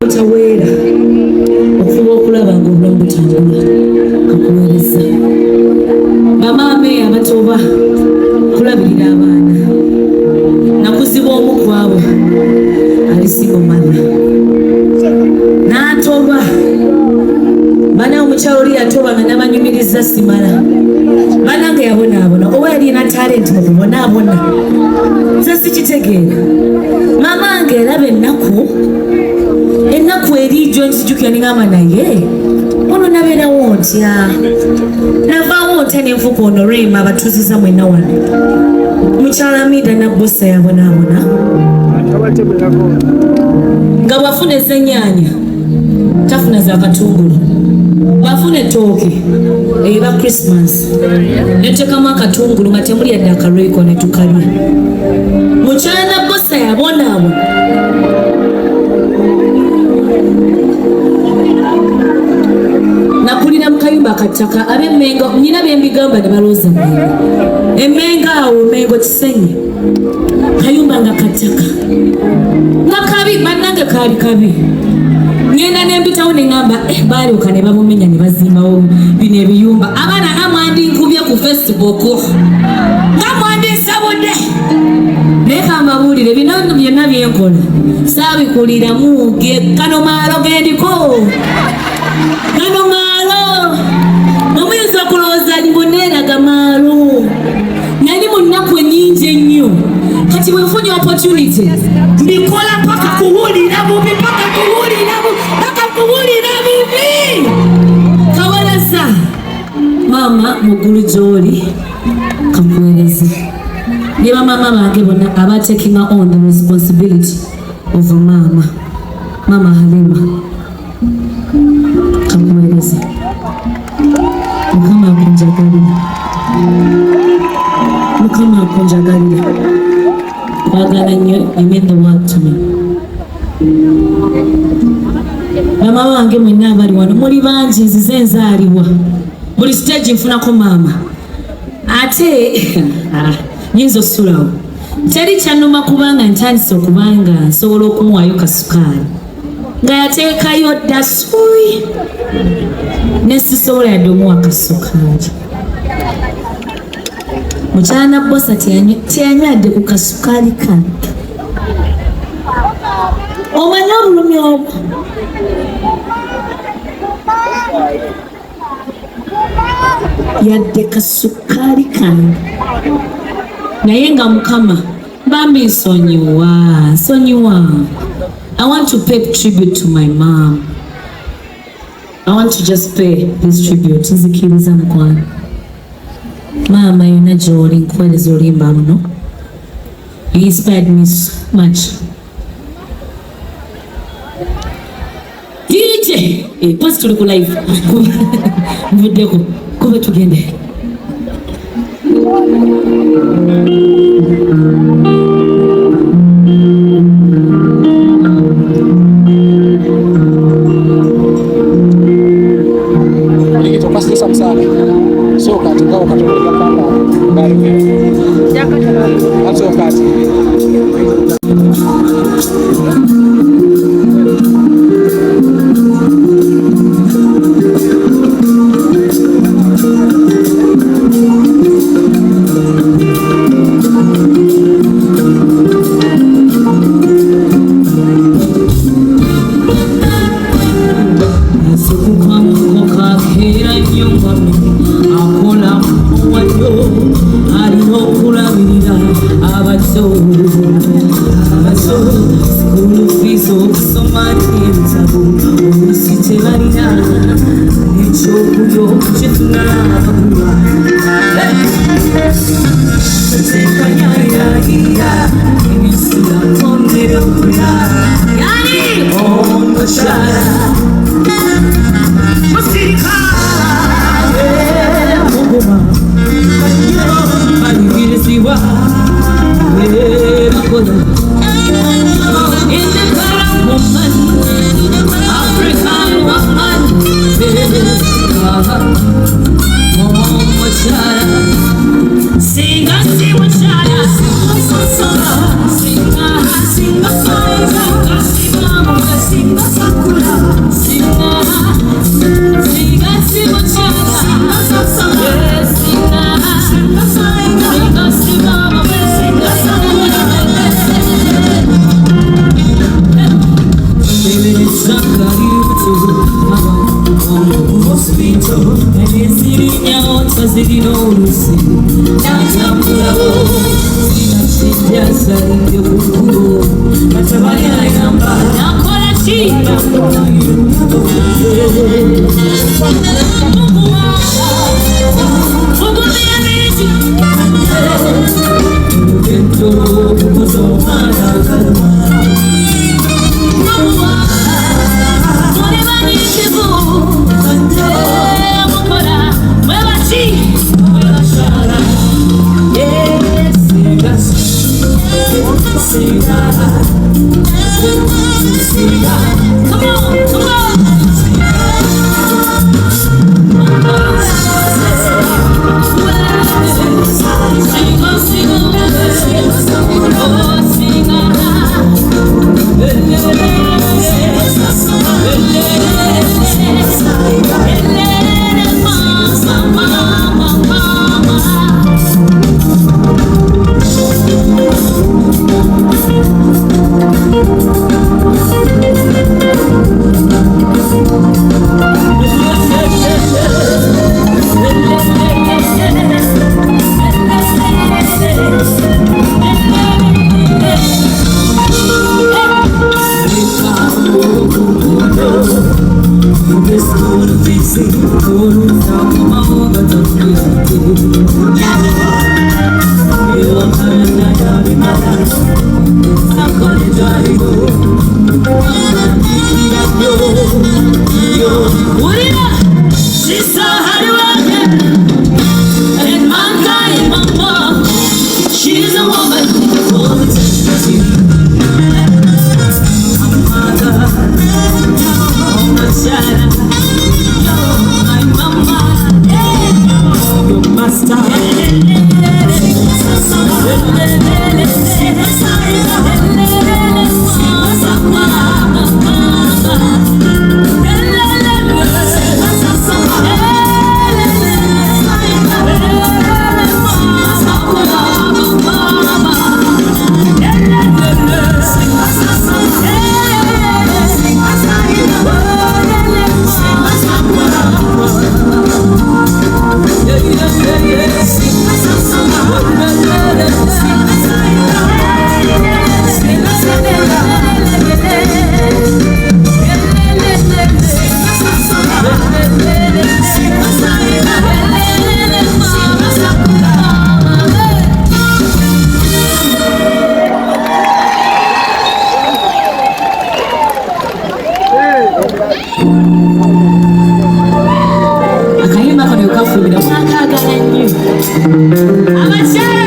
Tawera okuba okulaba ng'obulamu butambula kakuweereza bamaama abatoba kulabirira abaana nakuziba omu ku abo alisinga omwana n'atoba bana omukyalo oli yatoba nga nabanyumiriza simala banange yabonaabona oba yalina talenti mu kubonaabona nze sikitegeera mamange eraba enakku erijo nzijukira ningamba naye ono nabeerawo ntya navaawo ntya nenfuka ono Rema abatuuziza mwenna wano mukyala Mida nabbosa yabonaabona nga bwafuna ez'ennyaanya tafuna za katungulu bwafuna ettooke eba Christmas netekamu akatungulu nga temuli yadde akalweko netukalya mukyala nabbosa yabonaabona nakulira mukayumba akattaka ab'emmengo nyina byembigamba ne balooza emmengo awo emmengo kisenyi kayumba nga kattaka nga kabi bannange kaali kabi ngenda nembitawo neŋŋamba baalyoka ne babumenya ne bazimbawo bino ebiyumba abaana nga mwandinkubye ku Facebook nga mwandisabudde naye kambabuulire bino byonna byenkola saabikuliramu kano maalo gendiko kano maalo omuyinza okulowooza mboneeraga maalo nali mu nnaku ennyingi ennyo kati bwefunye opportunity mbikola paka kuwulira bubi paka kuwulira bibi kawalaza maama muggulu gy'oli kamuweereze ne bamaama bange bonna aba taking on the responsibility of maama Rema kamuweereze mukama akunjagalira kwagala nnyo you mean the world to me bamaama bange mwenna abali wano muli bangi nzize nzaalibwa buli stage nfunako maama ate nyinza osulawo teri kyannuma kubanga ntandise okubanga nsobola okumuwaayo kasukaali nga yateekayo dda suuyi ne sisobola yadde omuwa kasukaali mukyala nabbosa teyanywedde ku kasukaali kano omanye obulumi obwo yadde kasukaali kano naye nga mukama bambi nsonyiwa I want to pay tribute to my mom. I want to just pay this tribute. Nzikiriza mukwano maama yonna gy'oli nkuweereza olimba muno. You inspired me so much. DJ post tuli ku live nvuddeko kube tugende Sing Akayimba kano kafuubira mwakagala nnyo abakyala